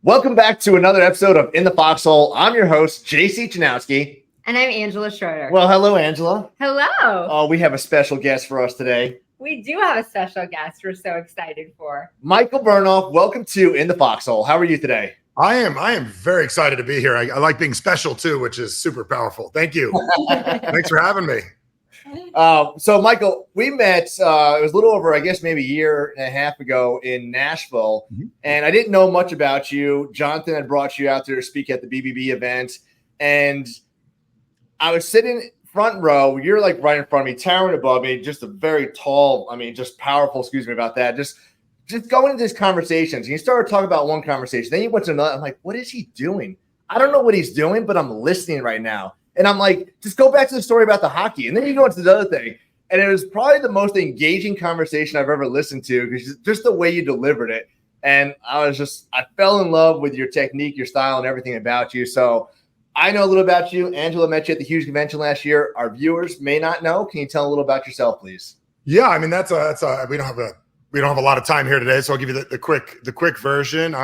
Welcome back to another episode of In the Foxhole. I'm your host, JC Chanowsky. And I'm Angela Schroeder. Well, hello, Angela. Hello. Oh, we have a special guest for us today. We do have a special guest we're so excited for. Michael Bernoff, welcome to In the Foxhole. How are you today? I am very excited to be here. I like being special too, which is super powerful. Thank you. Thanks for having me. So, Michael, we met, it was a little over, I guess, maybe a year and a half ago in Nashville. Mm-hmm. And I didn't know much about you. Jonathan had brought you out there to speak at the BBB event. And I was sitting front row. You're like right in front of me, towering above me, just a very tall, just powerful, excuse me about that. Just going into these conversations. And you started talking about one conversation. Then you went to another. I'm like, what is he doing? I don't know what he's doing, but I'm listening right now. And I'm like, just go back to the story about the hockey. And then you go into the other thing. And it was probably the most engaging conversation I've ever listened to because just the way you delivered it. And I fell in love with your technique, your style, and everything about you. So I know a little about you. Angela met you at the huge convention last year. Our viewers may not know. Can you tell a little about yourself, please? Yeah, we don't have a lot of time here today, so I'll give you the quick version.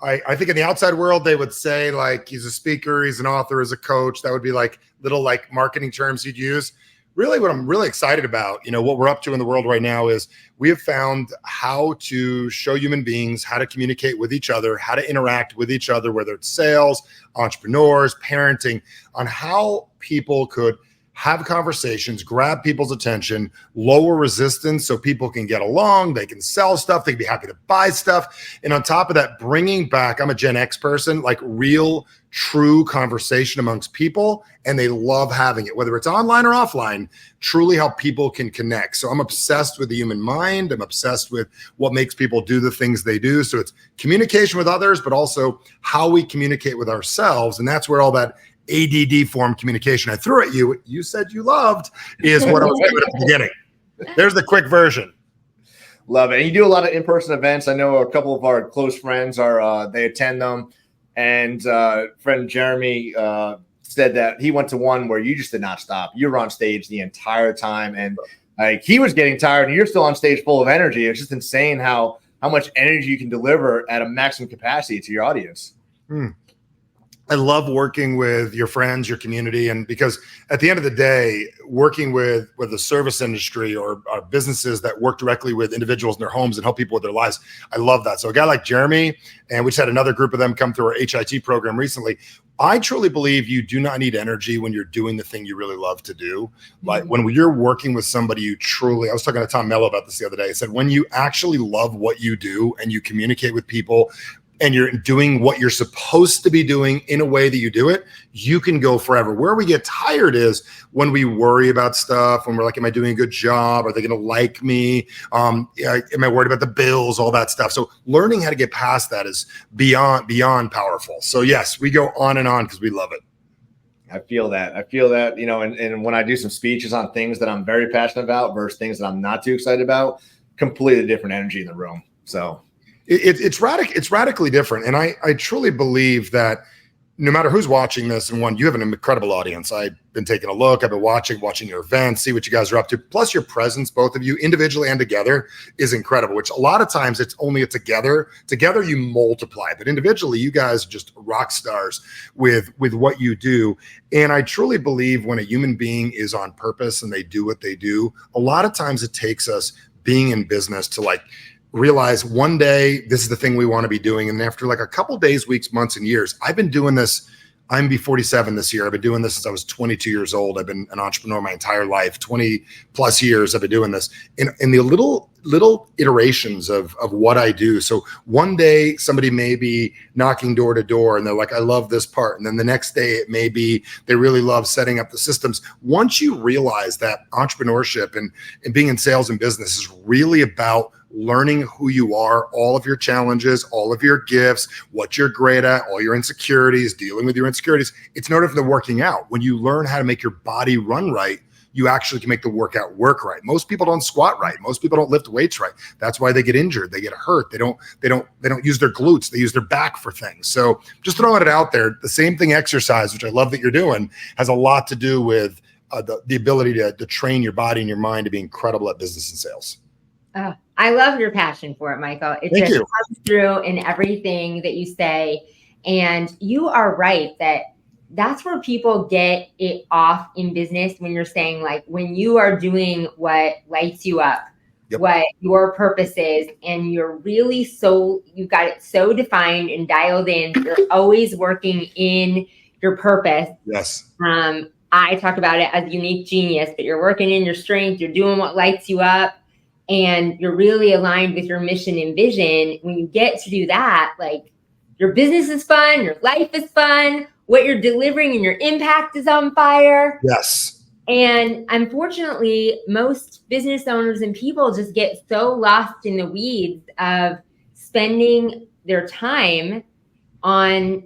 I think in the outside world, they would say like he's a speaker, he's an author, he's a coach. That would be like little like marketing terms you'd use. Really, what I'm really excited about, what we're up to in the world right now is we have found how to show human beings how to communicate with each other, how to interact with each other, whether it's sales, entrepreneurs, parenting, on how people could have conversations, grab people's attention, lower resistance so people can get along, they can sell stuff, they can be happy to buy stuff. And on top of that, bringing back, I'm a Gen X person, like real, true conversation amongst people, and they love having it, whether it's online or offline, truly how people can connect. So I'm obsessed with the human mind. I'm obsessed with what makes people do the things they do. So it's communication with others, but also how we communicate with ourselves. And that's where all that ADD form communication I threw at you, you said you loved, is what I was doing at the beginning. There's the quick version. Love it. And you do a lot of in-person events. I know a couple of our close friends they attend them. And friend Jeremy said that he went to one where you just did not stop. You were on stage the entire time. And like he was getting tired and you're still on stage full of energy. It's just insane how much energy you can deliver at a maximum capacity to your audience. I love working with your friends, your community, and because at the end of the day, working with the service industry or businesses that work directly with individuals in their homes and help people with their lives, I love that. So a guy like Jeremy, and we just had another group of them come through our HIT program recently. I truly believe you do not need energy when you're doing the thing you really love to do. Like when you're working with somebody I was talking to Tom Mello about this the other day. I said, when you actually love what you do and you communicate with people and you're doing what you're supposed to be doing in a way that you do it, you can go forever. Where we get tired is when we worry about stuff, when we're like, am I doing a good job? Are they going to like me? Am I worried about the bills? All that stuff. So learning how to get past that is beyond powerful. So yes, we go on and on because we love it. I feel that, and when I do some speeches on things that I'm very passionate about versus things that I'm not too excited about, completely different energy in the room. So it's radically different. And I truly believe that no matter who's watching this, and you have an incredible audience. I've been taking a look. I've been watching your events, see what you guys are up to. Plus your presence, both of you individually and together, is incredible, which a lot of times it's only together. Together you multiply, but individually you guys are just rock stars with what you do. And I truly believe when a human being is on purpose and they do what they do, a lot of times it takes us being in business to realize one day this is the thing we want to be doing. And after a couple days, weeks, months, and years, I've been doing this. I'm going to be 47 this year. I've been doing this since I was 22 years old. I've been an entrepreneur my entire life, 20 plus years. I've been doing this in the little iterations of what I do. So one day somebody may be knocking door to door and they're like, I love this part. And then the next day it may be, they really love setting up the systems. Once you realize that entrepreneurship and being in sales and business is really about learning who you are, all of your challenges, all of your gifts, what you're great at, all your insecurities, dealing with your insecurities. It's no different than working out. When you learn how to make your body run right, you actually can make the workout work right. Most people don't squat right. Most people don't lift weights right. That's why they get injured. They get hurt. They don't use their glutes. They use their back for things. So just throwing it out there, the same thing exercise, which I love that you're doing, has a lot to do with the ability to train your body and your mind to be incredible at business and sales. Oh, I love your passion for it, Michael. It Thank just you. comes through in everything that you say. And you are right that that's where people get it off in business, when you're saying, like, when you are doing what lights you up, Yep. what your purpose is, and you've got it so defined and dialed in, you're always working in your purpose. Yes. I talk about it as unique genius, but you're working in your strength, you're doing what lights you up, and you're really aligned with your mission and vision. When you get to do that, like, your business is fun, your life is fun, what you're delivering and your impact is on fire. Yes. And unfortunately, most business owners and people just get so lost in the weeds of spending their time on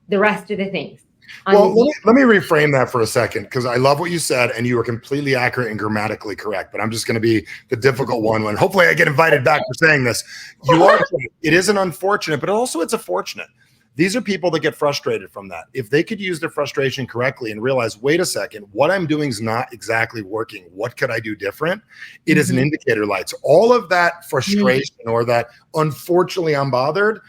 the rest of the things. Well, let me reframe that for a second, because I love what you said, and you are completely accurate and grammatically correct. But I'm just going to be the difficult one when hopefully I get invited back for saying this. You are. It is an unfortunate, but also it's a fortunate. These are people that get frustrated from that. If they could use their frustration correctly and realize, wait a second, what I'm doing is not exactly working. What could I do different? It is an indicator light. So all of that frustration or that unfortunately I'm bothered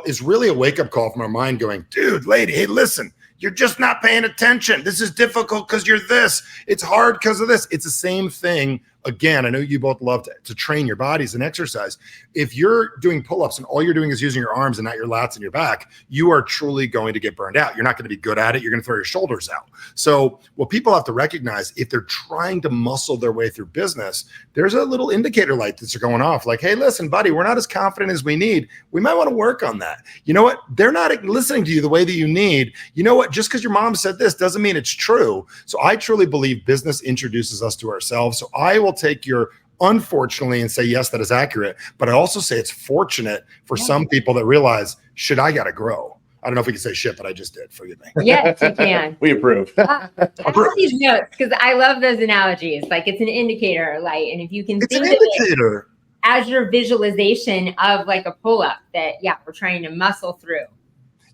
is really a wake-up call from our mind going, dude, lady, hey, listen. You're just not paying attention. This is difficult because you're this. It's hard because of this. It's the same thing. Again, I know you both love to train your bodies and exercise. If you're doing pull-ups and all you're doing is using your arms and not your lats and your back, you are truly going to get burned out. You're not going to be good at it. You're going to throw your shoulders out. So what people have to recognize, if they're trying to muscle their way through business, there's a little indicator light that's going off. Like, hey, listen, buddy, we're not as confident as we need. We might want to work on that. You know what? They're not listening to you the way that you need. You know what? Just because your mom said this doesn't mean it's true. So I truly believe business introduces us to ourselves. So I will take your unfortunately and say, yes, that is accurate. But I also say it's fortunate for some people that realize, shit, I got to grow. I don't know if we can say shit, but I just did. Forgive me. Yes, you can. We approve. I have these notes because I love those analogies. Like, it's an indicator light. And if you can think of it as your visualization of like a pull-up that, we're trying to muscle through.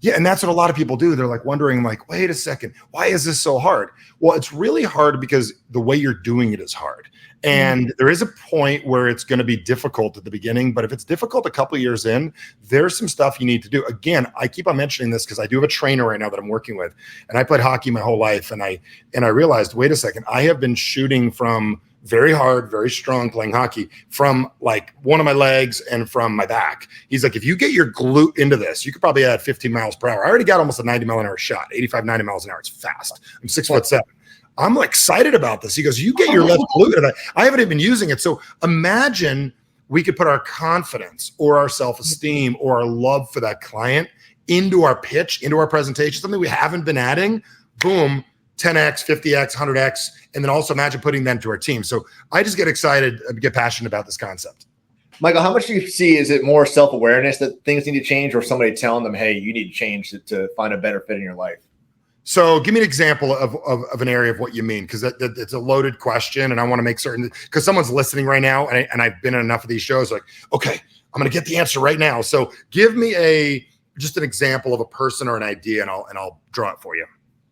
Yeah, and that's what a lot of people do. They're like wondering, like, wait a second, why is this so hard? Well, it's really hard because the way you're doing it is hard. And there is a point where it's going to be difficult at the beginning, but if it's difficult a couple of years in, there's some stuff you need to do. Again, I keep on mentioning this because I do have a trainer right now that I'm working with, and I played hockey my whole life, and I realized, wait a second, I have been shooting from very hard, very strong playing hockey from like one of my legs and from my back. He's like, if you get your glute into this, you could probably add 15 miles per hour. I already got almost a 90 mile an hour shot, 85, 90 miles an hour. It's fast. I'm 6'7". I'm excited about this. He goes, you get your left glute into that. I haven't even been using it. So imagine we could put our confidence or our self-esteem or our love for that client into our pitch, into our presentation, something we haven't been adding. Boom, 10x, 50x, 100x. And then also imagine putting that into our team. So I just get excited, get passionate about this concept. Michael, how much do you see, is it more self-awareness that things need to change, or somebody telling them, hey, you need to change to find a better fit in your life? So give me an example of an area of what you mean, because it's a loaded question, and I want to make certain, because someone's listening right now, and I've been in enough of these shows, like, okay, I'm going to get the answer right now. So give me just an example of a person or an idea, and I'll draw it for you.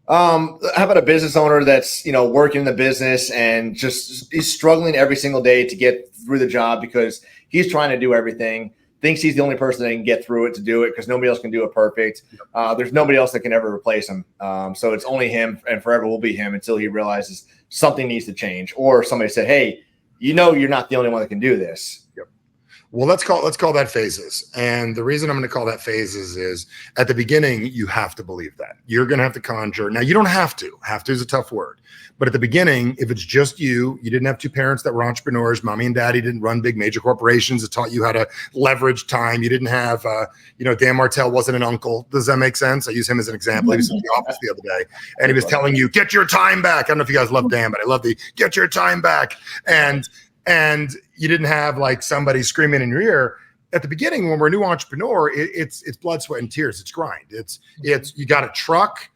How about a business owner that's, working in the business and just he's struggling every single day to get through the job because he's trying to do everything, thinks he's the only person that can get through it to do it because nobody else can do it perfect. There's nobody else that can ever replace him. So it's only him, and forever will be him until he realizes something needs to change, or somebody said, hey, you're not the only one that can do this. Yep. Well, let's call that phases. And the reason I'm going to call that phases is at the beginning, you have to believe that. You're going to have to conjure. Now, you don't have to. Have to is a tough word. But at the beginning, if it's just you didn't have two parents that were entrepreneurs, mommy and daddy didn't run big major corporations that taught you how to leverage time. You didn't have, Dan Martell wasn't an uncle. Does that make sense? I use him as an example. He was in the office the other day, and he was telling you, get your time back. I don't know if you guys love Dan, but I love the get your time back. And you didn't have like somebody screaming in your ear. At the beginning, when we're a new entrepreneur, it's blood, sweat, and tears. It's grind. It's you got a truck,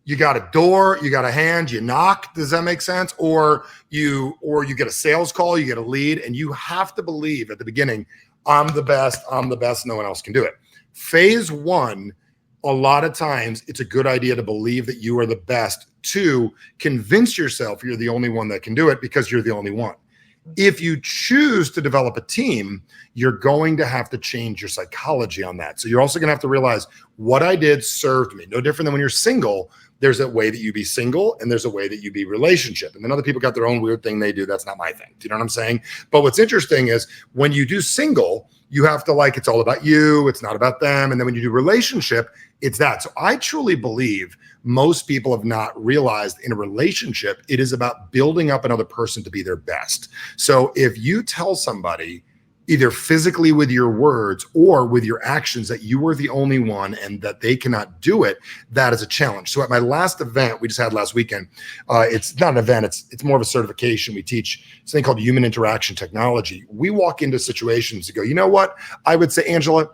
you got a door, you got a hand, you knock. Does that make sense? Or you get a sales call, you get a lead, and you have to believe at the beginning, I'm the best, no one else can do it. Phase one, a lot of times it's a good idea to believe that you are the best, to convince yourself you're the only one that can do it because you're the only one. If you choose to develop a team, you're going to have to change your psychology on that. So you're also going to have to realize what I did served me. No different than when you're single. There's a way that you be single and there's a way that you be relationship. And then other people got their own weird thing they do. That's not my thing. Do you know what I'm saying? But what's interesting is when you do single, you have to it's all about you. It's not about them. And then when you do relationship, it's that. So I truly believe most people have not realized in a relationship, it is about building up another person to be their best. So if you tell somebody either physically with your words or with your actions that you were the only one and that they cannot do it, that is a challenge. So at my last event we just had last weekend, it's not an event, it's more of a certification. We teach something called human interaction technology. We walk into situations and go, you know what? I would say, Angela,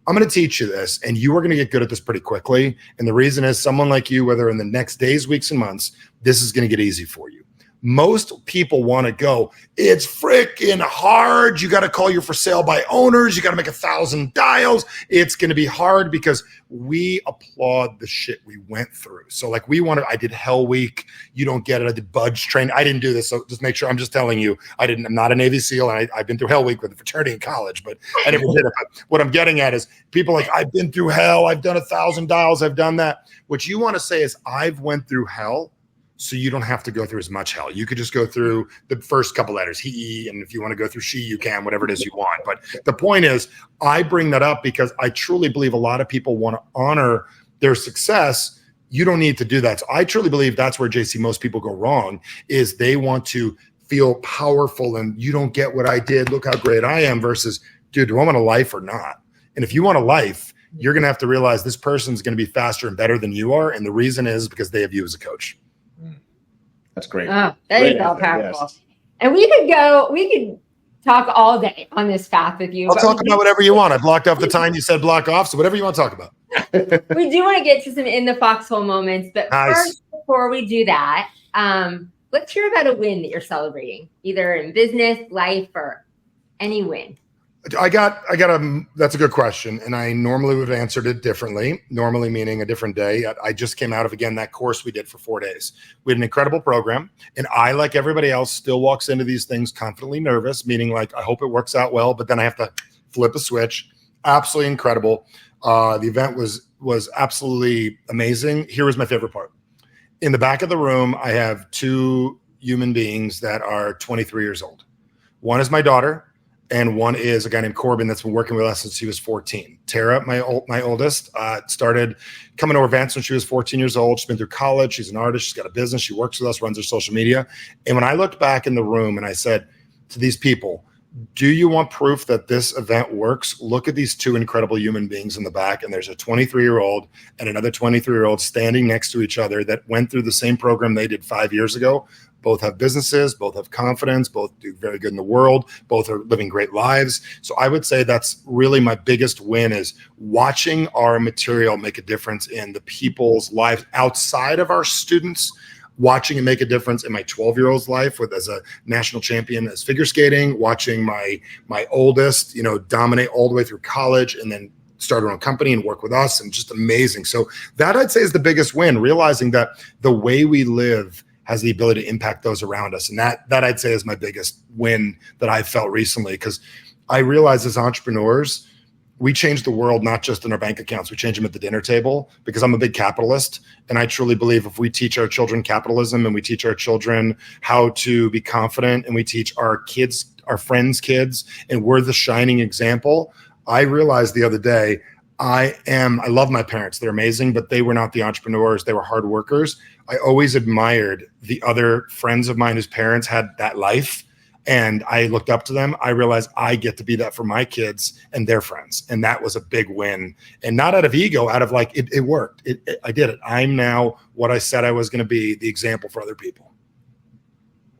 I'm going to teach you this and you are going to get good at this pretty quickly. And the reason is someone like you, whether in the next days, weeks, and months, this is going to get easy for you. Most people want to go, it's freaking hard. You got to call your for sale by owners. You got to make 1,000 dials. It's going to be hard because we applaud the shit we went through. So I did Hell Week. You don't get it. I did Budge training. I didn't do this. So just make sure I'm just telling you, I'm not a Navy SEAL. And I've been through Hell Week with the fraternity in college, but I never did it. But what I'm getting at is people I've been through hell. I've done 1,000 dials. I've done that. What you want to say is I've went through hell. So you don't have to go through as much hell. You could just go through the first couple letters, he, and if you want to go through she, you can, whatever it is you want. But the point is, I bring that up because I truly believe a lot of people want to honor their success. You don't need to do that. So I truly believe that's where, JC, most people go wrong, is they want to feel powerful and you don't get what I did. Look how great I am versus, dude, do I want a life or not? And if you want a life, you're going to have to realize this person's going to be faster and better than you are. And the reason is because they have you as a coach. That's great. Oh, that is all powerful. Yes. And we could talk all day on this path with you. I'll talk about whatever you want. I blocked off the time you said block off. So whatever you want to talk about. We do want to get to some in the foxhole moments, but first, before we do that, let's hear about a win that you're celebrating, either in business, life, or any win. That's a good question. And I normally would have answered it differently, normally meaning a different day. I just came out of, again, that course we did for 4 days. We had an incredible program. And I, like everybody else, still walks into these things confidently nervous, meaning I hope it works out well, but then I have to flip a switch. Absolutely incredible. The event was absolutely amazing. Here was my favorite part. In the back of the room, I have 2 human beings that are 23 years old. One is my daughter. And one is a guy named Corbin that's been working with us since he was 14. Tara, my oldest, started coming to our events when she was 14 years old. She's been through college. She's an artist. She's got a business. She works with us, runs her social media. And when I looked back in the room and I said to these people, do you want proof that this event works? Look at these 2 incredible human beings in the back. And there's a 23-year-old and another 23-year-old standing next to each other that went through the same program they did 5 years ago. Both have businesses, both have confidence, both do very good in the world, both are living great lives. So I would say that's really my biggest win, is watching our material make a difference in the people's lives outside of our students, watching it make a difference in my 12-year-old's life as a national champion as figure skating, watching my oldest, dominate all the way through college and then start her own company and work with us, and just amazing. So that, I'd say, is the biggest win, realizing that the way we live has the ability to impact those around us. And that I'd say is my biggest win that I've felt recently, because I realize as entrepreneurs, we change the world, not just in our bank accounts. We change them at the dinner table, because I'm a big capitalist. And I truly believe if we teach our children capitalism and we teach our children how to be confident and we teach our kids, our friends' kids, and we're the shining example. I realized the other day, I love my parents. They're amazing, but they were not the entrepreneurs. They were hard workers. I always admired the other friends of mine whose parents had that life, and I looked up to them. I realized I get to be that for my kids and their friends. And that was a big win, and not out of ego, out of it worked. I did it. I'm now what I said I was going to be, the example for other people.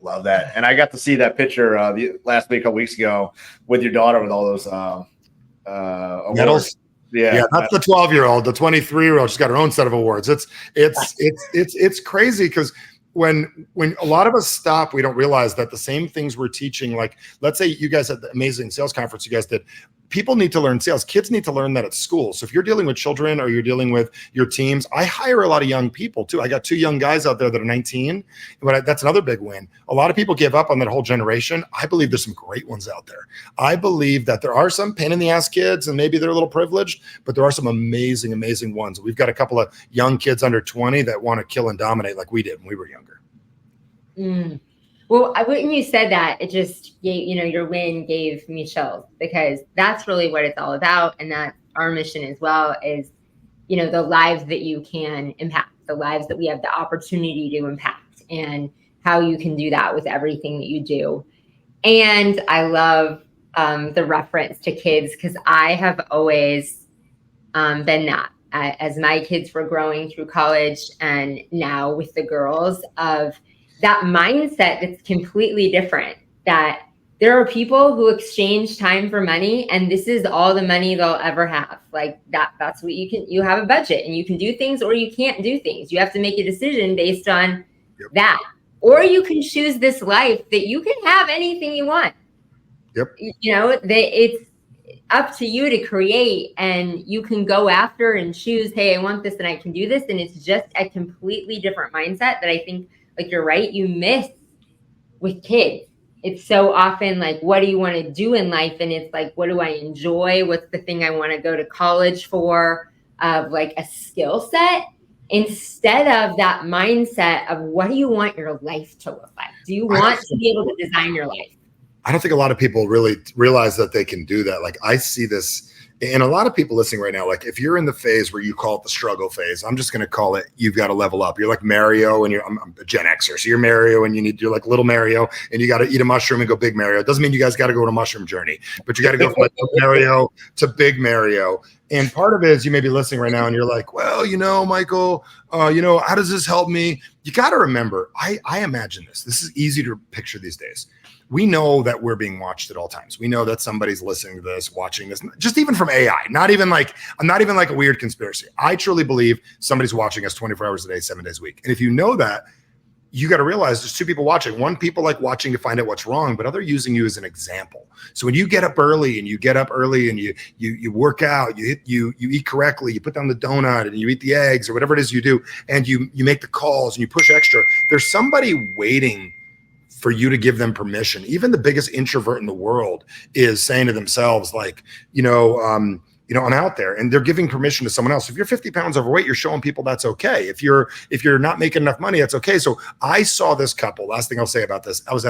Love that. And I got to see that picture last week, a couple weeks ago, with your daughter with all those awards. Medals. Yeah, that's the 12-year-old. The 23-year-old, she's got her own set of awards. It's crazy, because when a lot of us stop, we don't realize that the same things we're teaching, let's say you guys had the amazing sales conference you guys did. people need to learn sales. Kids need to learn that at school. So if you're dealing with children or you're dealing with your teams, I hire a lot of young people too. I got 2 young guys out there that are 19, but that's another big win. A lot of people give up on that whole generation. I believe there's some great ones out there. I believe that there are some pain in the ass kids and maybe they're a little privileged, but there are some amazing, amazing ones. We've got a couple of young kids under 20 that want to kill and dominate like we did when we were younger. Well, when you said that, it just, your win gave me chills, because that's really what it's all about. And that's our mission as well, is, the lives that you can impact, the lives that we have the opportunity to impact, and how you can do that with everything that you do. And I love the reference to kids, because I have always been that. As my kids were growing through college, and now with the girls, of that mindset that's completely different, that there are people who exchange time for money, and this is all the money they'll ever have. Like that's what you have a budget, and you can do things or you can't do things. You have to make a decision based on that. Or you can choose this life that you can have anything you want. It's up to you to create, and you can go after and choose, hey, I want this and I can do this. And it's just a completely different mindset that I think, like, you're right, you miss with kids. It's so often like, what do you want to do in life? And it's like, what do I enjoy? What's the thing I want to go to college for? Of like a skill set, instead of that mindset of, what do you want your life to look like? Do you want to be able to design your life? I don't think a lot of people really realize that they can do that. Like, I see this in a lot of people listening right now. Like, if you're in the phase where you call it the struggle phase, I'm just going to call it, you've got to level up. You're like Mario, and I'm a Gen Xer. So you're Mario, and you're like little Mario, and you got to eat a mushroom and go big Mario. It doesn't mean you guys got to go on a mushroom journey, but you got to go from like Mario to big Mario. And part of it is, you may be listening right now and you're like, well, Michael, how does this help me? You got to remember, I imagine this is easy to picture these days. We know that we're being watched at all times. We know that somebody's listening to this, watching this, just even from AI, not even like a weird conspiracy. I truly believe somebody's watching us 24 hours a day, 7 days a week. And if you know that, you got to realize there's 2 people watching. One, people like watching to find out what's wrong, but other using you as an example. So when you get up early and you work out, you eat correctly, you put down the donut and you eat the eggs or whatever it is you do, and you make the calls and you push extra, there's somebody waiting for you to give them permission. Even the biggest introvert in the world is saying to themselves, like, I'm out there, and they're giving permission to someone else. If you're 50 pounds overweight, you're showing people that's okay. If you're not making enough money, that's okay. So I saw this couple. Last thing I'll say about this, I was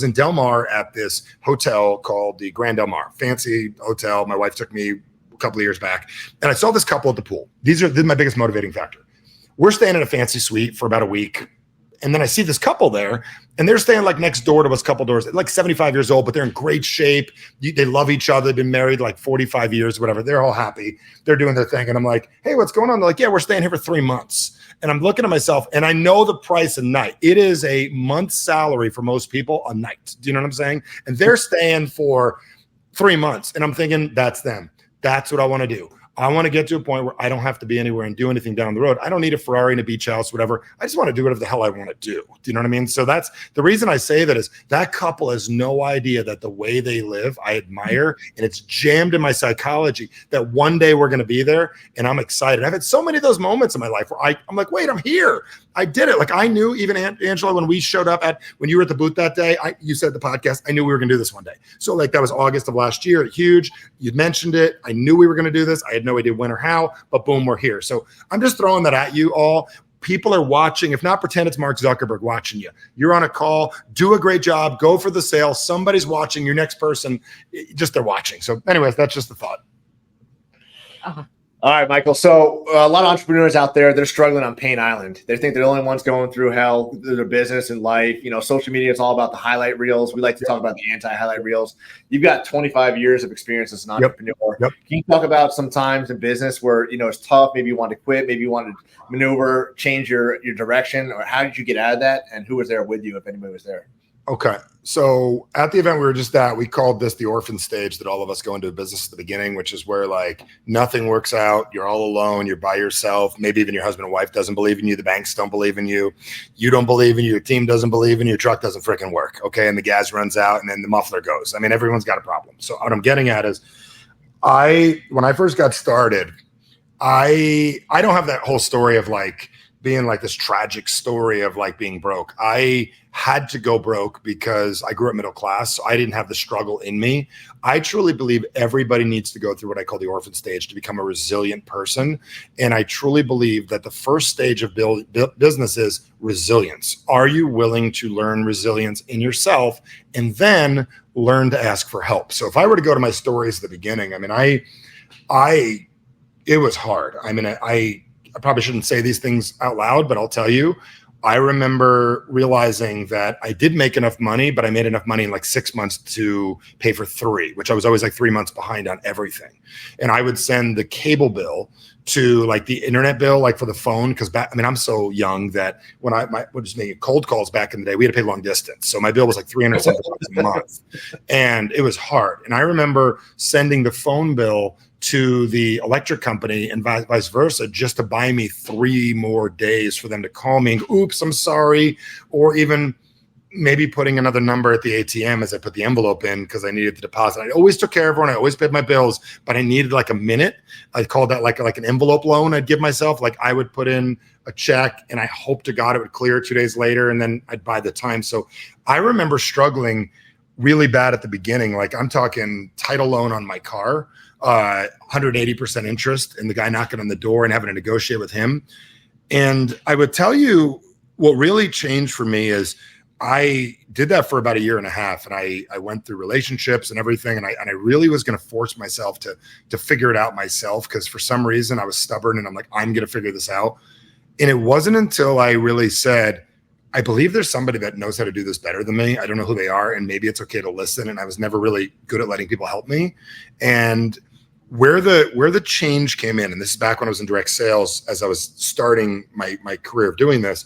in Del Mar at this hotel called the Grand Del Mar, fancy hotel. My wife took me a couple of years back, and I saw this couple at the pool. This is my biggest motivating factor. We're staying in a fancy suite for about a week. And then I see this couple there, and they're staying like next door to us, couple doors, like 75 years old, but they're in great shape. They love each other. They've been married like 45 years, whatever. They're all happy. They're doing their thing. And I'm like, hey, what's going on? They're like, yeah, we're staying here for 3 months. And I'm looking at myself, and I know the price a night. It is a month's salary for most people a night. Do you know what I'm saying? And they're staying for 3 months. And I'm thinking, that's them. That's what I want to do. I want to get to a point where I don't have to be anywhere and do anything down the road. I don't need a Ferrari and a beach house, whatever. I just want to do whatever the hell I want to do. Do you know what I mean? So that's the reason I say that, is that couple has no idea that the way they live, I admire, and it's jammed in my psychology that one day we're going to be there, and I'm excited. I've had so many of those moments in my life where I'm like, wait, I'm here. I did it. Like, I knew, even Angela, when we showed up when you were at the booth that day, you said the podcast, I knew we were going to do this one day. So like, that was August of last year. Huge. You'd mentioned it. I knew we were going to do this. I had no idea when or how, but boom, we're here. So I'm just throwing that at you all. People are watching. If not, pretend it's Mark Zuckerberg watching you. You're on a call. Do a great job. Go for the sale. Somebody's watching. Your next person, just they're watching. So anyways, that's just the thought. Uh-huh. All right, Michael. So a lot of entrepreneurs out there, they're struggling on Pain Island. They think they're the only ones going through hell, their business and life. Social media is all about the highlight reels. We like to talk about the anti-highlight reels. You've got 25 years of experience as an entrepreneur. Yep. Can you talk about some times in business where, it's tough? Maybe you want to quit. Maybe you want to maneuver, change your direction. Or how did you get out of that? And who was there with you, if anybody was there? Okay. So at the event we were just at, we called this the orphan stage that all of us go into a business at the beginning, which is where like nothing works out. You're all alone. You're by yourself. Maybe even your husband and wife doesn't believe in you. The banks don't believe in you. You don't believe in you. Your team doesn't believe in you. Your truck doesn't freaking work. Okay. And the gas runs out and then the muffler goes. I mean, everyone's got a problem. So what I'm getting at is When I first got started, I don't have that whole story of like being like this tragic story of like being broke. I had to go broke because I grew up middle class, so I didn't have the struggle in me. I truly believe everybody needs to go through what I call the orphan stage to become a resilient person. And I truly believe that the first stage of business is resilience. Are you willing to learn resilience in yourself and then learn to ask for help? So if I were to go to my stories at the beginning, I mean, it was hard. I mean, I probably shouldn't say these things out loud, but I'll tell you, I remember realizing that I did make enough money, but I made enough money in like 6 months to pay for 3, which I was always like 3 months behind on everything. And I would send the cable bill to like the internet bill, like for the phone. Cause I'm so young that when I was making cold calls back in the day, we had to pay long distance. So my bill was like $370 a month and it was hard. And I remember sending the phone bill to the electric company and vice versa, just to buy me 3 more days for them to call me and go, oops, I'm sorry. Or even maybe putting another number at the ATM as I put the envelope in because I needed the deposit. I always took care of everyone. I always paid my bills, but I needed like a minute. I called that like an envelope loan I'd give myself. Like I would put in a check and I hope to God it would clear 2 days later and then I'd buy the time. So I remember struggling really bad at the beginning. Like I'm talking title loan on my car, 180% interest, and the guy knocking on the door and having to negotiate with him. And I would tell you what really changed for me is I did that for about 1.5 years, and I went through relationships and everything. And I really was going to force myself to figure it out myself. Cause for some reason I was stubborn and I'm like, I'm going to figure this out. And it wasn't until I really said, I believe there's somebody that knows how to do this better than me. I don't know who they are, and maybe it's okay to listen. And I was never really good at letting people help me. And where the change came in, and this is back when I was in direct sales, as I was starting my career of doing this.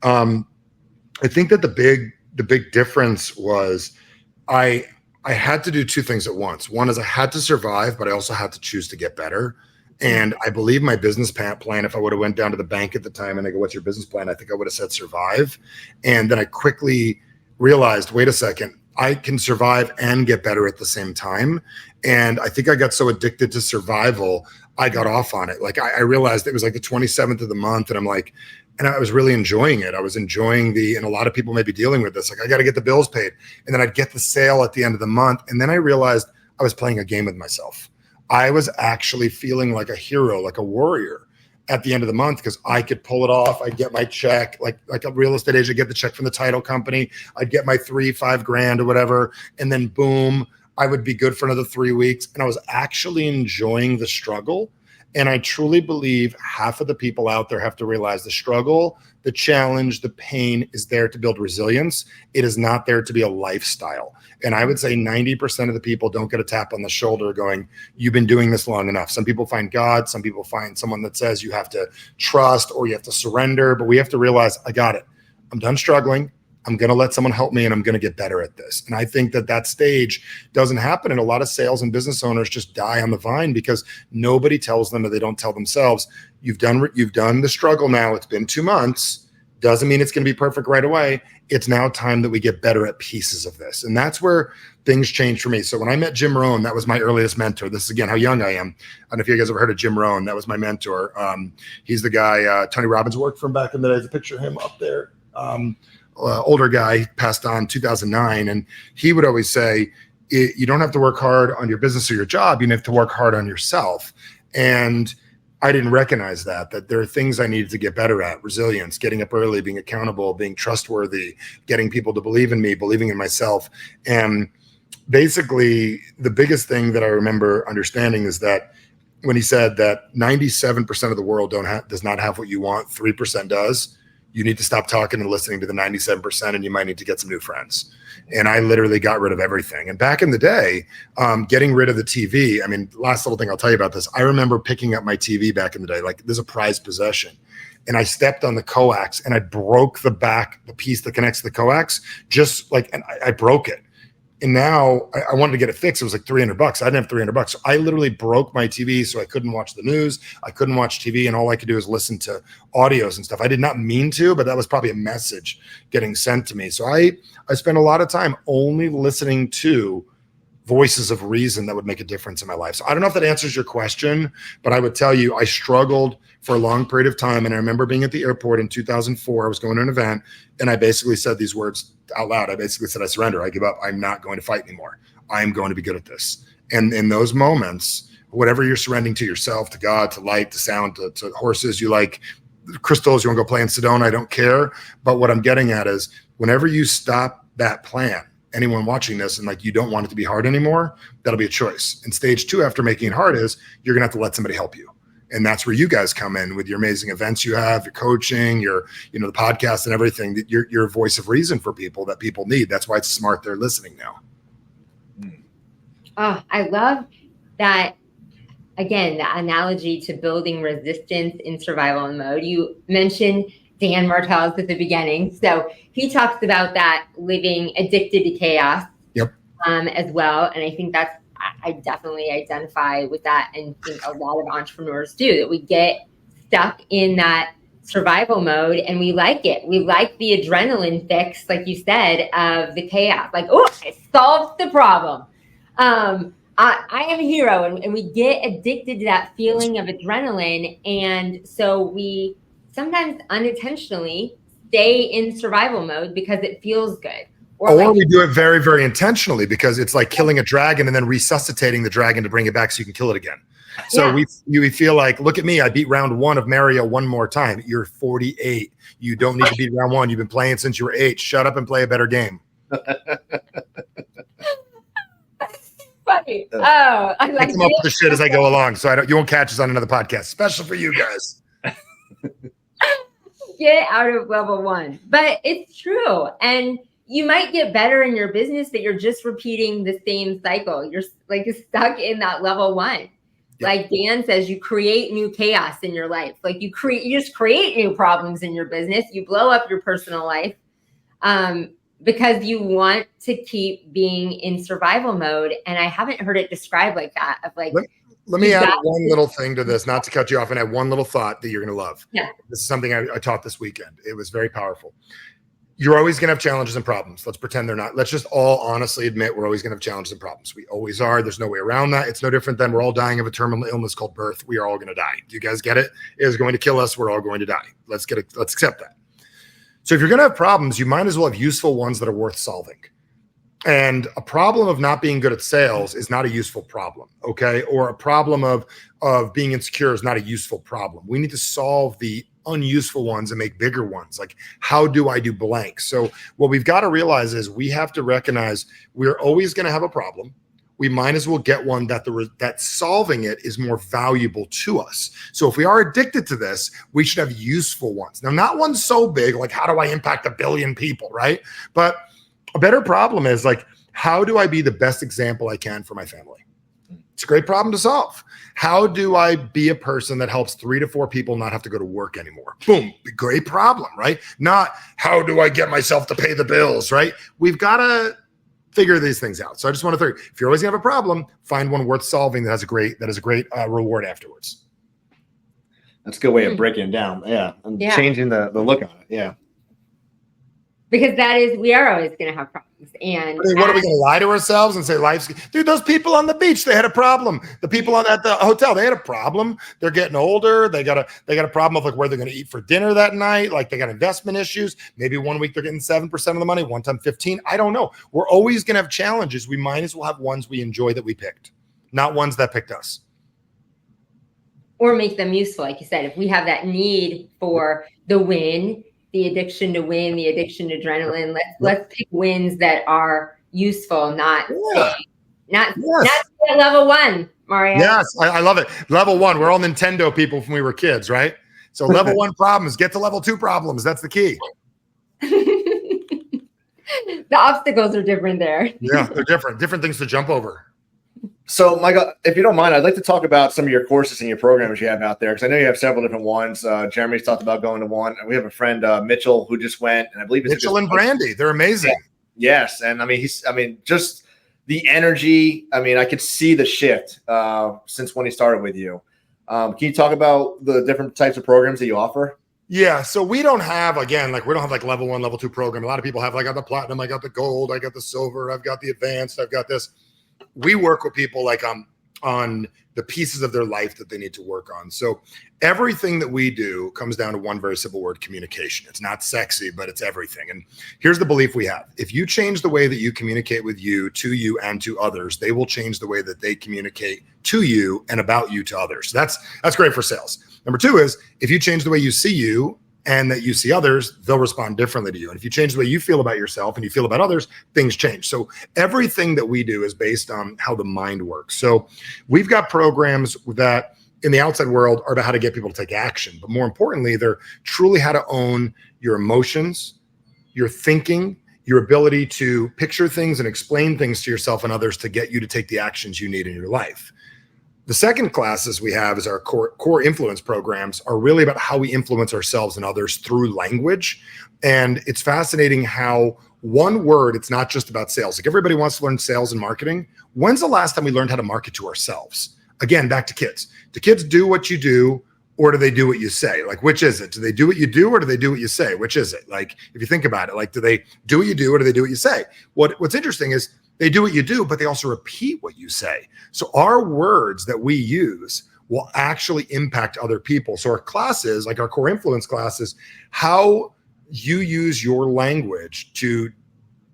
I think that the big difference was I had to do 2 things at once. One is I had to survive, but I also had to choose to get better. And I believe my business plan, if I would have went down to the bank at the time and they go, what's your business plan? I think I would have said survive. And then I quickly realized, wait a second, I can survive and get better at the same time. And I think I got so addicted to survival, I got off on it. Like I realized it was like the 27th of the month and I'm like, and I was really enjoying it. I was enjoying and a lot of people may be dealing with this. Like I got to get the bills paid. And then I'd get the sale at the end of the month. And then I realized I was playing a game with myself. I was actually feeling like a hero, like a warrior at the end of the month because I could pull it off. I'd get my check, like a real estate agent, I'd get the check from the title company. I'd get my $3-5 grand or whatever. And then boom, I would be good for another 3 weeks. And I was actually enjoying the struggle. And I truly believe half of the people out there have to realize the struggle, the challenge, the pain is there to build resilience. It is not there to be a lifestyle. And I would say 90% of the people don't get a tap on the shoulder going, you've been doing this long enough. Some people find God. Some people find someone that says you have to trust or you have to surrender. But we have to realize, I got it. I'm done struggling. I'm going to let someone help me and I'm going to get better at this. And I think that stage doesn't happen. And a lot of sales and business owners just die on the vine because nobody tells them, or they don't tell themselves, you've done the struggle now. It's been 2 months. Doesn't mean it's going to be perfect right away. It's now time that we get better at pieces of this. And that's where things changed for me. So when I met Jim Rohn, that was my earliest mentor. This is, again, how young I am. I don't know if you guys ever heard of Jim Rohn. That was my mentor. He's the guy Tony Robbins worked from back in the day. There's a picture of him up there. Older guy, passed on 2009. And he would always say, you don't have to work hard on your business or your job. You have to work hard on yourself. And I didn't recognize that there are things I needed to get better at: resilience, getting up early, being accountable, being trustworthy, getting people to believe in me, believing in myself. And basically the biggest thing that I remember understanding is that when he said that 97% of the world does not have what you want, 3% does. You need to stop talking and listening to the 97%, and you might need to get some new friends. And I literally got rid of everything. And back in the day, getting rid of the TV, I mean, last little thing I'll tell you about this. I remember picking up my TV back in the day, like there's a prized possession. And I stepped on the coax and I broke the piece that connects to the coax, and I broke it. And now I wanted to get it fixed. It was like $300. I didn't have $300. So I literally broke my TV so I couldn't watch the news. I couldn't watch TV. And all I could do is listen to audios and stuff. I did not mean to, but that was probably a message getting sent to me. So I spent a lot of time only listening to voices of reason that would make a difference in my life. So I don't know if that answers your question, but I would tell you I struggled for a long period of time. And I remember being at the airport in 2004. I was going to an event and I basically said these words out loud. I basically said, I surrender. I give up. I'm not going to fight anymore. I'm going to be good at this. And in those moments, whatever you're surrendering to yourself, to God, to light, to sound, to horses, you like crystals, you want to go play in Sedona, I don't care. But what I'm getting at is whenever you stop that plan, anyone watching this and like you don't want it to be hard anymore, that'll be a choice. And stage 2 after making it hard is you're gonna have to let somebody help you. And that's where you guys come in with your amazing events you have, your coaching, your, the podcast and everything, that you're a voice of reason for people that people need. That's why it's smart they're listening now. Oh, I love that. Again, the analogy to building resistance in survival mode. You mentioned Dan Martell's at the beginning. So he talks about that living addicted to chaos as well. And I think I definitely identify with that and think a lot of entrepreneurs do, that we get stuck in that survival mode and we like it. We like the adrenaline fix, like you said, of the chaos. Like, oh, I solved the problem. I am a hero. And we get addicted to that feeling of adrenaline. And so we sometimes unintentionally stay in survival mode because it feels good. Or we do it very, very intentionally because it's like killing a dragon and then resuscitating the dragon to bring it back so you can kill it again. So we feel like, look at me, I beat round 1 of Mario one more time. You're 48. You don't need to beat round 1. You've been playing since you were 8. Shut up and play a better game. Funny. Oh, I like come up with the shit as I go along, so you won't catch us on another podcast, special for you guys. Get out of level 1, but it's true, and you might get better in your business, but you're just repeating the same cycle. You're like stuck in that level 1. Yep. Like Dan says, you create new chaos in your life. Like you just create new problems in your business. You blow up your personal life. Because you want to keep being in survival mode. And I haven't heard it described like that. Of like, let me add one little thing to this, not to cut you off, and add one little thought that you're going to love. Yeah. This is something I taught this weekend. It was very powerful. You're always going to have challenges and problems. Let's pretend they're not. Let's just all honestly admit we're always going to have challenges and problems. We always are. There's no way around that. It's no different than we're all dying of a terminal illness called birth. We are all going to die. Do you guys get it? It is going to kill us. We're all going to die. Let's accept that. So if you're going to have problems, you might as well have useful ones that are worth solving. And a problem of not being good at sales is not a useful problem, okay? Or a problem of being insecure is not a useful problem. We need to solve the unuseful ones and make bigger ones. Like, how do I do blank? So what we've got to realize is we have to recognize we're always going to have a problem. We might as well get one that solving it is more valuable to us. So if we are addicted to this, we should have useful ones. Now, not one so big, like how do I impact 1 billion people, right? But a better problem is like, how do I be the best example I can for my family? It's a great problem to solve. How do I be a person that helps 3 to 4 people not have to go to work anymore? Boom, great problem, right? Not how do I get myself to pay the bills, right? We've got to figure these things out. So I just want to think, if you're always gonna have a problem, find one worth solving that has a great reward afterwards. That's a good way of breaking it down. And changing the look on it. Yeah. Because we are always going to have problems. And what are we going to lie to ourselves and say life's, dude, those people on the beach, they had a problem. The people at the hotel, they had a problem. They're getting older. They got a problem of like where they're going to eat for dinner that night. Like they got investment issues. Maybe one week they're getting 7% of the money, one time 15. I don't know. We're always going to have challenges. We might as well have ones we enjoy that we picked, not ones that picked us. Or make them useful. Like you said, if we have that need for the win, the addiction to win, the addiction to adrenaline. Let's pick wins that are useful, not level 1, Mario. Yes, I love it. Level 1. We're all Nintendo people when we were kids, right? So level 1 problems, get to level 2 problems. That's the key. The obstacles are different there. Yeah, they're different. Different things to jump over. So, Michael, if you don't mind, I'd like to talk about some of your courses and your programs you have out there, because I know you have several different ones. Jeremy's talked about going to one. And we have a friend, Mitchell, who just went, and I believe it's Mitchell and Brandy. They're amazing. Yeah. Yes, and just the energy. I could see the shift since when he started with you. Can you talk about the different types of programs that you offer? Yeah, so we don't have level 1, level 2 program. A lot of people have, like, I got the platinum, I got the gold, I got the silver, I've got the advanced, I've got this. we work with people like on the pieces of their life that they need to work on. So everything that we do comes down to one very simple word: communication. It's not sexy, but it's everything. And here's the belief we have: if you change the way that you communicate with you, to you, and to others, they will change the way that they communicate to you and about you to others. So that's great for sales. Number two is, if you change the way you see you and that you see others, they'll respond differently to you. And if you change the way you feel about yourself and you feel about others, things change. So everything that we do is based on how the mind works. So we've got programs that in the outside world are about how to get people to take action. But more importantly, they're truly how to own your emotions, your thinking, your ability to picture things and explain things to yourself and others to get you to take the actions you need in your life. The second classes we have is our core influence programs, are really about how we influence ourselves and others through language. And it's fascinating how one word, it's not just about sales. Like, everybody wants to learn sales and marketing. When's the last time we learned how to market to ourselves? Again, back to kids. Do kids do what you do, or do they do what you say? Like, which is it? Do they do what you do, or do they do what you say? Which is it? Like, if you think about it, like, do they do what you do, or do they do what you say? What's interesting is they do what you do, but they also repeat what you say. So our words that we use will actually impact other people. So our classes, like our core influence classes, how you use your language to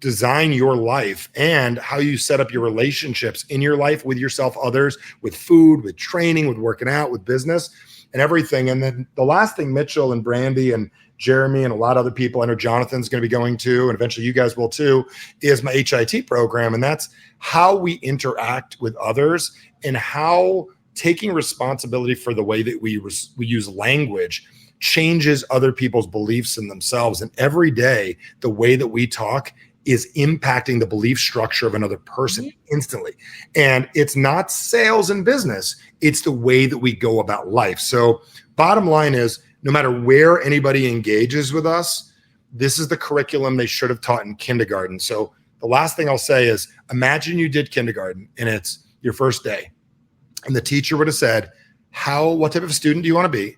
design your life and how you set up your relationships in your life with yourself, others, with food, with training, with working out, with business, and everything. And then the last thing Mitchell and Brandy and Jeremy and a lot of other people, I know Jonathan's going to be going to, and eventually you guys will too, is my HIT program. And that's how we interact with others and how taking responsibility for the way that we use language changes other people's beliefs in themselves. And every day, the way that we talk is impacting the belief structure of another person instantly. And it's not sales and business, it's the way that we go about life. So bottom line is, no matter where anybody engages with us, this is the curriculum they should have taught in kindergarten. So the last thing I'll say is, imagine you did kindergarten and it's your first day, and the teacher would have said, what type of student do you want to be?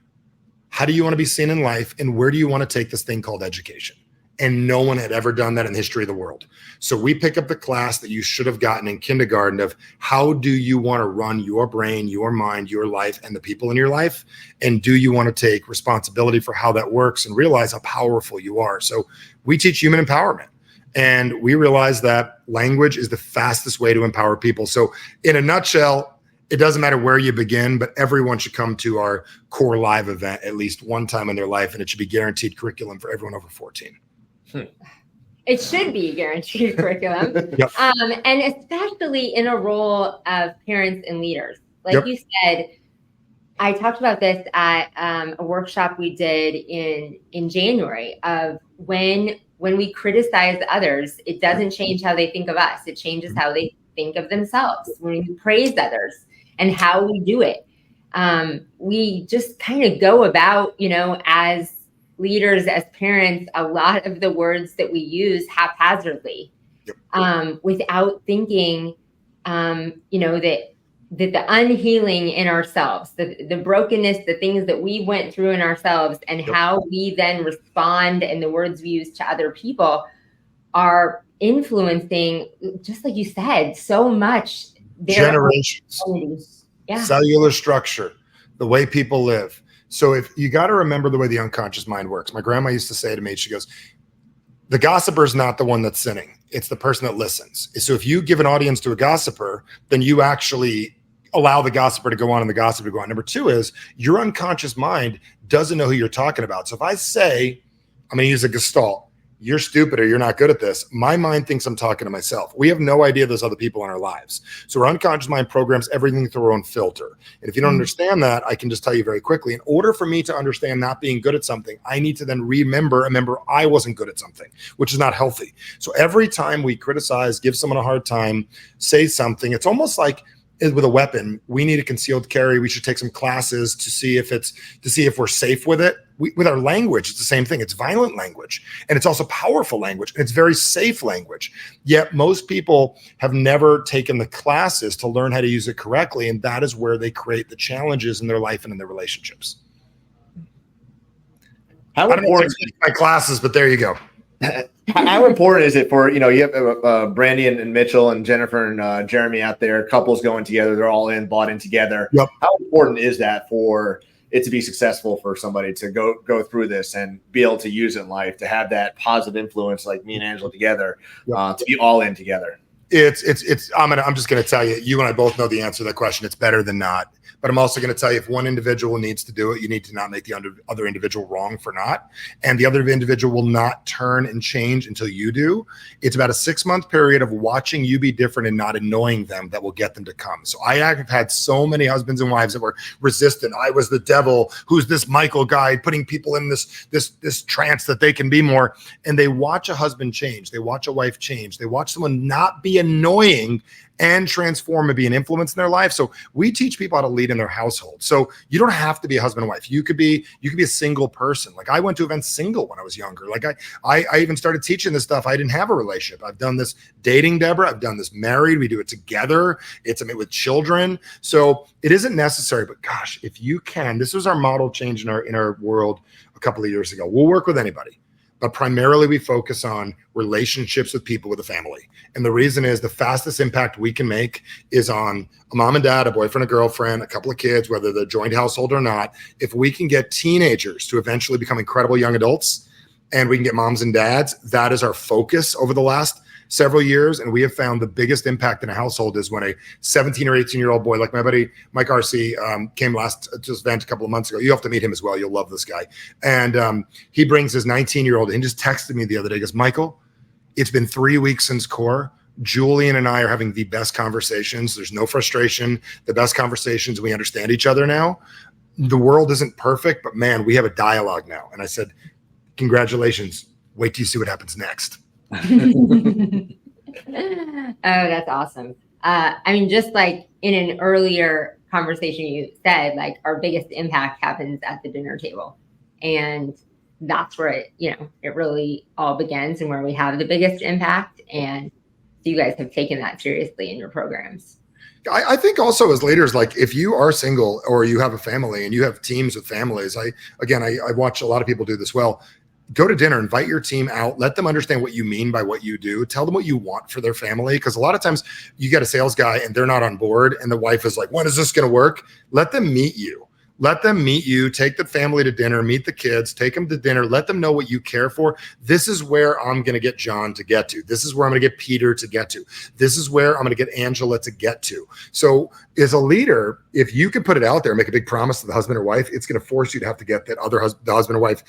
How do you want to be seen in life? And where do you want to take this thing called education? And no one had ever done that in the history of the world. So we pick up the class that you should have gotten in kindergarten of how do you want to run your brain, your mind, your life, and the people in your life? And do you want to take responsibility for how that works and realize how powerful you are? So we teach human empowerment. And we realize that language is the fastest way to empower people. So in a nutshell, it doesn't matter where you begin, but everyone should come to our core live event at least one time in their life. And it should be guaranteed curriculum for everyone over 14. It should be guaranteed curriculum. Yep. And especially in a role of parents and leaders. Like Yep. you said, I talked about this at a workshop we did in January of when we criticize others, it doesn't change how they think of us. It changes how they think of themselves. When we praise others and how we do it, we just kind of go about, as leaders, as parents, a lot of the words that we use haphazardly, without thinking, that the unhealing in ourselves, the brokenness, the things that we went through in ourselves, and how we then respond and the words we use to other people are influencing, just like you said, so much. Generations, cellular structure, the way people live. So if you got to remember the way the unconscious mind works. My grandma used to say to me, she goes, the gossiper is not the one that's sinning. It's the person that listens. So if you give an audience to a gossiper, then you actually allow the gossiper to go on and the gossip to go on. Number two is your unconscious mind doesn't know who you're talking about. So if I say, I'm going to use a gestalt, you're stupid or you're not good at this, my mind thinks I'm talking to myself. We have no idea there's other people in our lives. So our unconscious mind programs everything through our own filter. And if you don't understand that, I can just tell you very quickly, in order for me to understand not being good at something, I need to then remember I wasn't good at something, which is not healthy. So every time we criticize, give someone a hard time, say something, it's almost like with a weapon, we need a concealed carry. We should take some classes to see if we're safe with it. With our language, it's the same thing. It's violent language, and it's also powerful language, and it's very safe language. Yet most people have never taken the classes to learn how to use it correctly, and that is where they create the challenges in their life and in their relationships. I don't want to take my classes, but there you go. How important is it for, you have Brandy and Mitchell and Jennifer and Jeremy out there, couples going together, they're all bought in together. Yep. How important is that for it to be successful for somebody to go through this and be able to use it in life, to have that positive influence like me and Angela together, to be all in together? I'm just going to tell you, you and I both know the answer to that question. It's better than not. But I'm also going to tell you, if one individual needs to do it, you need to not make the other individual wrong for not. And the other individual will not turn and change until you do. It's about a 6-month period of watching you be different and not annoying them that will get them to come. So I have had so many husbands and wives that were resistant. I was the devil. Who's this Michael guy putting people in this trance that they can be more? And they watch a husband change. They watch a wife change. They watch someone not be annoying and transform and be an influence in their life. So we teach people how to lead in their household. So you don't have to be a husband and wife. You could be a single person. Like I went to events single when I was younger. Like I even started teaching this stuff. I didn't have a relationship. I've done this dating Deborah. I've done this married. We do it together. It's with children. So it isn't necessary, but gosh, if you can, this was our model change in our world a couple of years ago. We'll work with anybody. But primarily we focus on relationships with people with a family. And the reason is the fastest impact we can make is on a mom and dad, a boyfriend, a girlfriend, a couple of kids, whether they're joint household or not. If we can get teenagers to eventually become incredible young adults and we can get moms and dads, that is our focus over the last several years. And we have found the biggest impact in a household is when a 17 or 18-year-old boy, like my buddy Mike RC, came to this event a couple of months ago. You have to meet him as well. You'll love this guy. And he brings his 19-year-old and just texted me the other day. He goes, Michael, it's been 3 weeks since core. Julian and I are having the best conversations. There's no frustration. The best conversations. We understand each other now. The world isn't perfect, but man, we have a dialogue now. And I said, congratulations. Wait till you see what happens next. Oh, that's awesome. Just like in an earlier conversation, you said like our biggest impact happens at the dinner table. And that's where it really all begins and where we have the biggest impact. And you guys have taken that seriously in your programs. I think also as leaders, like if you are single or you have a family and you have teams with families, I watch a lot of people do this well. Go to dinner, invite your team out, let them understand what you mean by what you do. Tell them what you want for their family. Because a lot of times you get a sales guy and they're not on board and the wife is like, when is this going to work? Let them meet you. Let them meet you, take the family to dinner, meet the kids, take them to dinner, let them know what you care for. This is where I'm going to get John to get to. This is where I'm going to get Peter to get to. This is where I'm going to get Angela to get to. So as a leader, if you can put it out there, make a big promise to the husband or wife, it's going to force you to have to get that other the husband or wife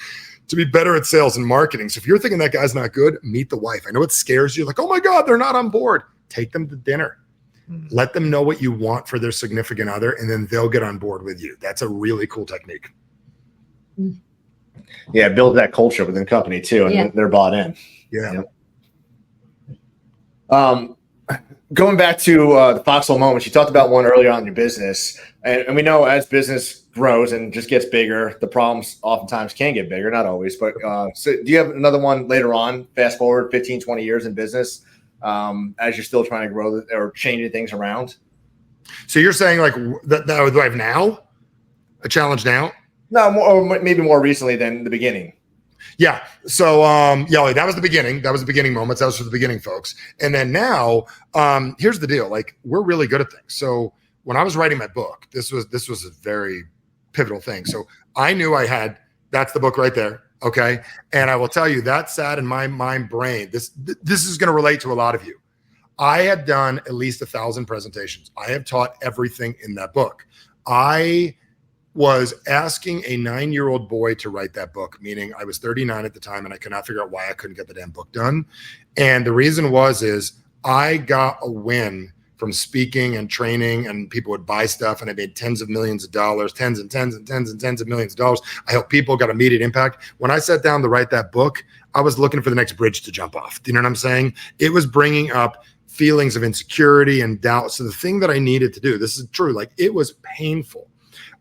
to be better at sales and marketing. So if you're thinking that guy's not good, meet the wife. I know it scares you. Like, oh my God, they're not on board. Take them to dinner. Let them know what you want for their significant other, and then they'll get on board with you. That's a really cool technique. Yeah, build that culture within the company too, and they're bought in. Yeah. Going back to the Foxhole moments, you talked about one earlier on in your business, and we know as business grows and just gets bigger, the problems oftentimes can get bigger, not always. But so do you have another one later on, fast forward 15, 20 years in business, as you're still trying to grow or changing things around? So you're saying like that do I have now? A challenge now? No, or maybe more recently than the beginning. Yeah. So that was the beginning. That was the beginning moments. That was for the beginning folks. And then now, here's the deal. Like we're really good at things. So when I was writing my book, this was a very pivotal thing. So I knew that's the book right there. Okay. And I will tell you that sat in my mind brain. This is going to relate to a lot of you. I had done at least 1,000 presentations. I have taught everything in that book. I was asking a 9-year-old boy to write that book, meaning I was 39 at the time and I could not figure out why I couldn't get the damn book done. And the reason is I got a win from speaking and training, and people would buy stuff, and I made tens of millions of dollars, tens and tens of millions of dollars. I helped people, got immediate impact. When I sat down to write that book, I was looking for the next bridge to jump off. Do you know what I'm saying? It was bringing up feelings of insecurity and doubt. So the thing that I needed to do, this is true, like it was painful.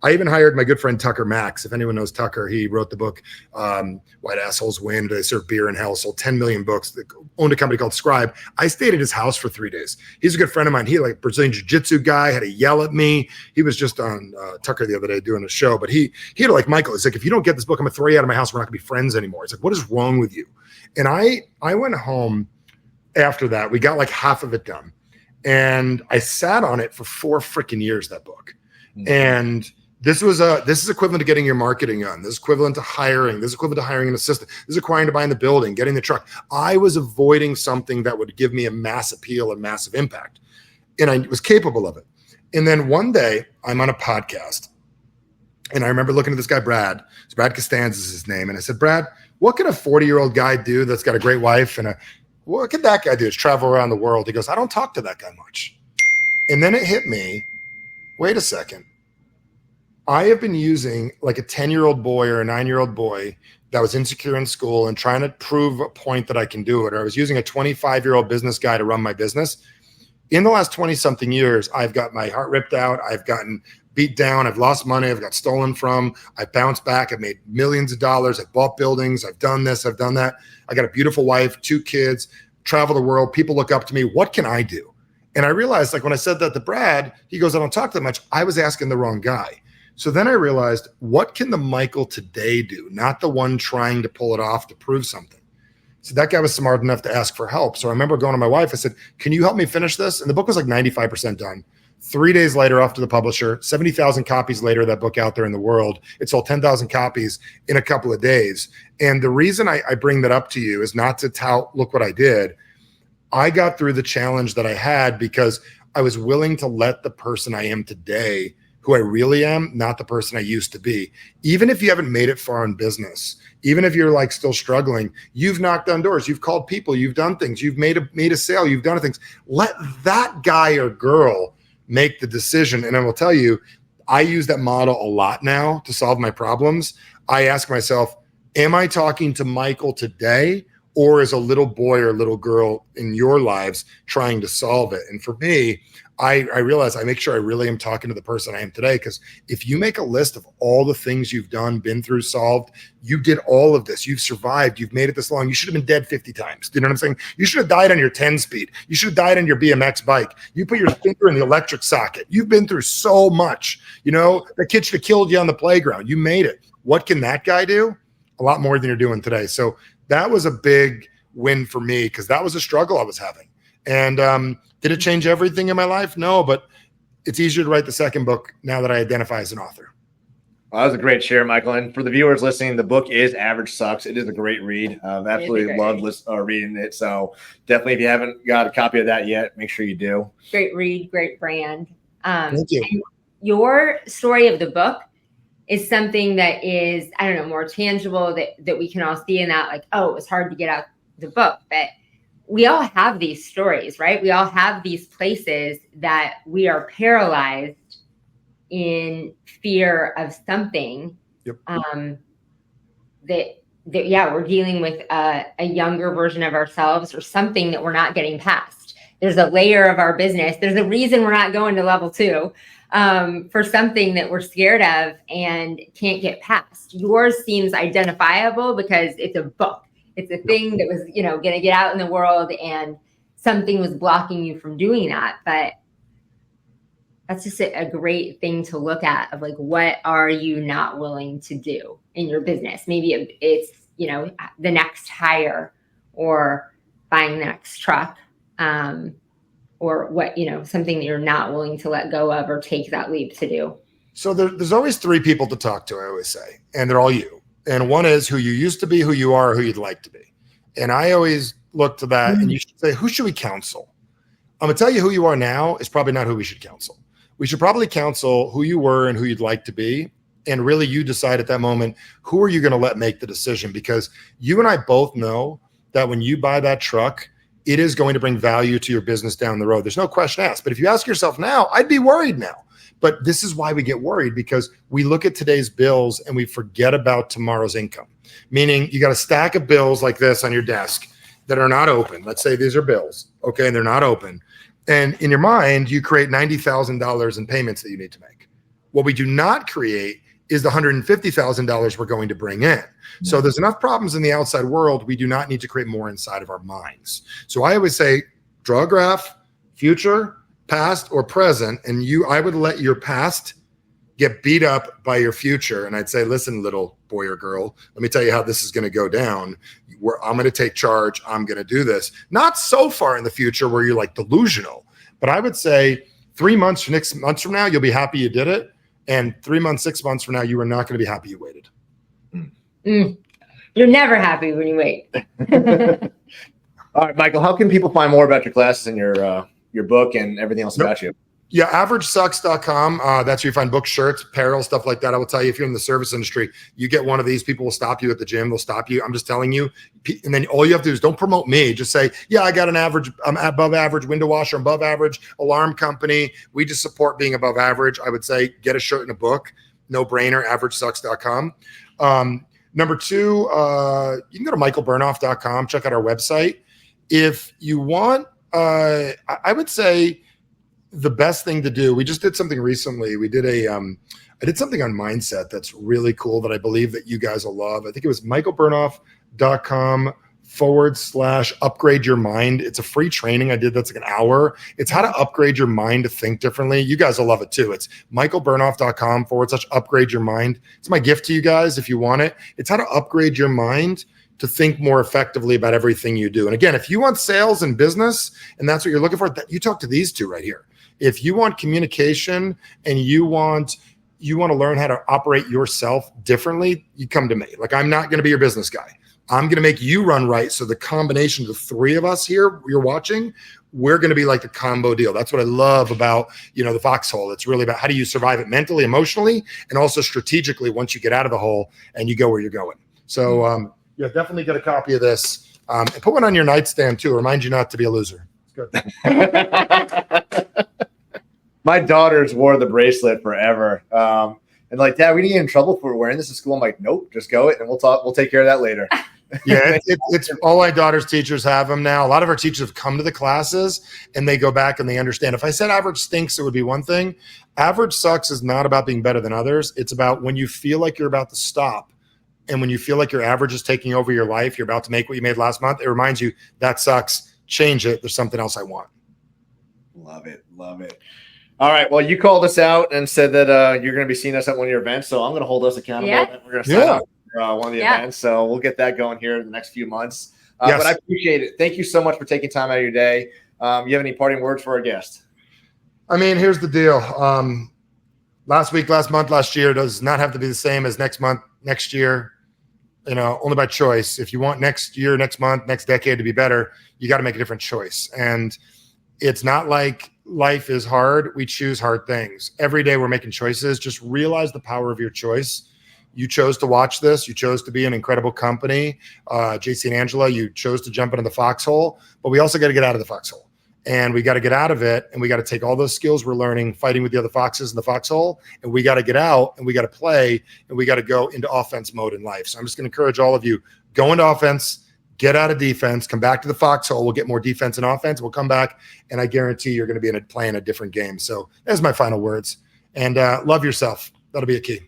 I even hired my good friend Tucker Max. If anyone knows Tucker, he wrote the book White Assholes Win, They Serve Beer in Hell, sold 10 million books, owned a company called Scribe. I stayed at his house for 3 days. He's a good friend of mine. He like Brazilian jiu-jitsu guy, had to yell at me. He was just on Tucker the other day doing a show, but he had like, Michael, he's like, if you don't get this book, I'm gonna throw you out of my house. We're not gonna be friends anymore. He's like, what is wrong with you? And I went home after that. We got like half of it done. And I sat on it for 4 freaking years, that book. Mm-hmm. And this is equivalent to getting your marketing done. This is equivalent to hiring. This is equivalent to hiring an assistant. This is acquiring to buying the building, getting the truck. I was avoiding something that would give me a mass appeal and massive impact. And I was capable of it. And then one day I'm on a podcast and I remember looking at this guy, Brad. Brad Costanza is his name. And I said, Brad, what can a 40-year-old guy do that's got a great wife and what could that guy do? Is travel around the world. He goes, I don't talk to that guy much. And then it hit me, wait a second. I have been using like a 10-year-old boy or a 9-year-old boy that was insecure in school and trying to prove a point that I can do it. Or I was using a 25-year-old business guy to run my business. In the last 20-something years, I've got my heart ripped out. I've gotten beat down. I've lost money. I've got stolen from. I've bounced back. I've made millions of dollars. I've bought buildings. I've done this. I've done that. I got a beautiful wife, 2 kids, travel the world. People look up to me. What can I do? And I realized, like when I said that to Brad, he goes, I don't talk that much. I was asking the wrong guy. So then I realized, what can the Michael today do? Not the one trying to pull it off to prove something. So that guy was smart enough to ask for help. So I remember going to my wife. I said, can you help me finish this? And the book was like 95% done. 3 days later, off to the publisher, 70,000 copies later, that book out there in the world. It sold 10,000 copies in a couple of days. And the reason I bring that up to you is not to tout, look what I did. I got through the challenge that I had because I was willing to let the person I am today, who I really am, not the person I used to be. Even if you haven't made it far in business, even if you're like still struggling, you've knocked on doors, you've called people, you've done things, you've made a sale, you've done things. Let that guy or girl make the decision. And I will tell you, I use that model a lot now to solve my problems. I ask myself, am I talking to Michael today, or is a little boy or little girl in your lives trying to solve it? And for me, I realize I make sure I really am talking to the person I am today, because if you make a list of all the things you've done, been through, solved, you did all of this, you've survived, you've made it this long, you should have been dead 50 times. Do you know what I'm saying? You should have died on your 10-speed. You should have died on your BMX bike. You put your finger in the electric socket. You've been through so much. You know, the kid should have killed you on the playground. You made it. What can that guy do? A lot more than you're doing today. So that was a big win for me, because that was a struggle I was having. And did it change everything in my life? No, but it's easier to write the second book now that I identify as an author. Well, that was a great share, Michael. And for the viewers listening, the book is Average Sucks. It is a great read. I've absolutely loved reading it. So definitely, if you haven't got a copy of that yet, make sure you do. Great read, great brand. Thank you. And your story of the book is something that is, I don't know, more tangible that we can all see in that, like, oh, it was hard to get out the book. But we all have these stories, right? We all have these places that we are paralyzed in fear of something. Yep. That we're dealing with a younger version of ourselves, or something that we're not getting past. There's a layer of our business. There's a reason we're not going to level 2. For something that we're scared of and can't get past. Yours seems identifiable because it's a book. It's a thing that was, going to get out in the world, and something was blocking you from doing that. But that's just a great thing to look at, of like, what are you not willing to do in your business? Maybe it's, the next hire, or buying the next truck, or what, something that you're not willing to let go of or take that leap to do. So there's always 3 people to talk to, I always say, and they're all you. And one is who you used to be, who you are, who you'd like to be. And I always look to that, and you should say, who should we counsel? I'm going to tell you, who you are now is probably not who we should counsel. We should probably counsel who you were and who you'd like to be. And really, you decide at that moment, who are you going to let make the decision? Because you and I both know that when you buy that truck, it is going to bring value to your business down the road. There's no question asked. But if you ask yourself now, I'd be worried now. But this is why we get worried, because we look at today's bills and we forget about tomorrow's income. Meaning, you got a stack of bills like this on your desk that are not open. Let's say these are bills, okay, and they're not open. And in your mind, you create $90,000 in payments that you need to make. What we do not create is the $150,000 we're going to bring in. So there's enough problems in the outside world. We do not need to create more inside of our minds. So I always say, draw a graph, future, past, or present. And I would let your past get beat up by your future. And I'd say, listen, little boy or girl, let me tell you how this is going to go down. I'm going to take charge. I'm going to do this. Not so far in the future where you're like delusional, but I would say 3 months, 6 months from now, you'll be happy you did it. And 3 months, 6 months from now, you are not going to be happy you waited. You're never happy when you wait. All right, Michael, how can people find more about your classes and your book and everything else about you? Yeah, averagesucks.com. That's where you find books, shirts, apparel, stuff like that. I will tell you, if you're in the service industry, you get one of these, people will stop you at the gym. They'll stop you. I'm just telling you. And then all you have to do is don't promote me. Just say, yeah, I got I'm above average window washer, above average alarm company. We just support being above average. I would say get a shirt and a book. No brainer, averagesucks.com. Number two, you can go to michaelbernoff.com, check out our website. If you want, I would say, the best thing to do, we just did something recently. We did I did something on mindset that's really cool that I believe that you guys will love. I think it was michaelbernoff.com/upgrade your mind. It's a free training I did. That's like an hour. It's how to upgrade your mind to think differently. You guys will love it too. It's michaelbernoff.com/upgrade your mind. It's my gift to you guys if you want it. It's how to upgrade your mind to think more effectively about everything you do. And again, if you want sales and business and that's what you're looking for, you talk to these two right here. If you want communication and you want to learn how to operate yourself differently, you come to me. Like, I'm not going to be your business guy. I'm going to make you run right. So the combination of the three of us here, you're watching, we're going to be like the combo deal. That's what I love about, the foxhole. It's really about how do you survive it mentally, emotionally, and also strategically once you get out of the hole and you go where you're going. So yeah, definitely get a copy of this and put one on your nightstand too. Remind you not to be a loser. It's good. My daughters wore the bracelet forever. And like, Dad, we didn't get in trouble for wearing this at school. I'm like, nope, just go it and we'll take care of that later. Yeah, it's all my daughter's teachers have them now. A lot of our teachers have come to the classes and they go back and they understand. If I said average stinks, it would be one thing. Average sucks is not about being better than others. It's about when you feel like you're about to stop and when you feel like your average is taking over your life, you're about to make what you made last month. It reminds you that sucks. Change it. There's something else I want. Love it. Love it. All right. Well, you called us out and said that you're going to be seeing us at one of your events. So I'm going to hold us accountable. Yeah. We're going to sign up for one of the events. So we'll get that going here in the next few months. Yes. But I appreciate it. Thank you so much for taking time out of your day. You have any parting words for our guest? I mean, here's the deal. Last week, last month, last year does not have to be the same as next month, next year, only by choice. If you want next year, next month, next decade to be better, you got to make a different choice. And it's not like life is hard. We choose hard things. Every day we're making choices. Just realize the power of your choice. You chose to watch this. You chose to be an incredible company. JC and Angela, you chose to jump into the foxhole, but we also got to get out of the foxhole. And we got to get out of it. And we got to take all those skills we're learning, fighting with the other foxes in the foxhole. And we got to get out and we got to play and we got to go into offense mode in life. So I'm just going to encourage all of you, go into offense, get out of defense, come back to the foxhole. We'll get more defense and offense. We'll come back, and I guarantee you're going to be playing a different game. So there's my final words. And love yourself. That'll be a key.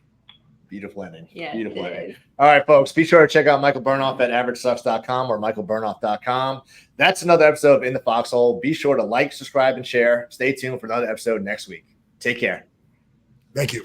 Beautiful ending. Yeah, beautiful ending. All right, folks. Be sure to check out Michael Bernoff at averagesucks.com or michaelbernoff.com. That's another episode of In the Foxhole. Be sure to like, subscribe, and share. Stay tuned for another episode next week. Take care. Thank you.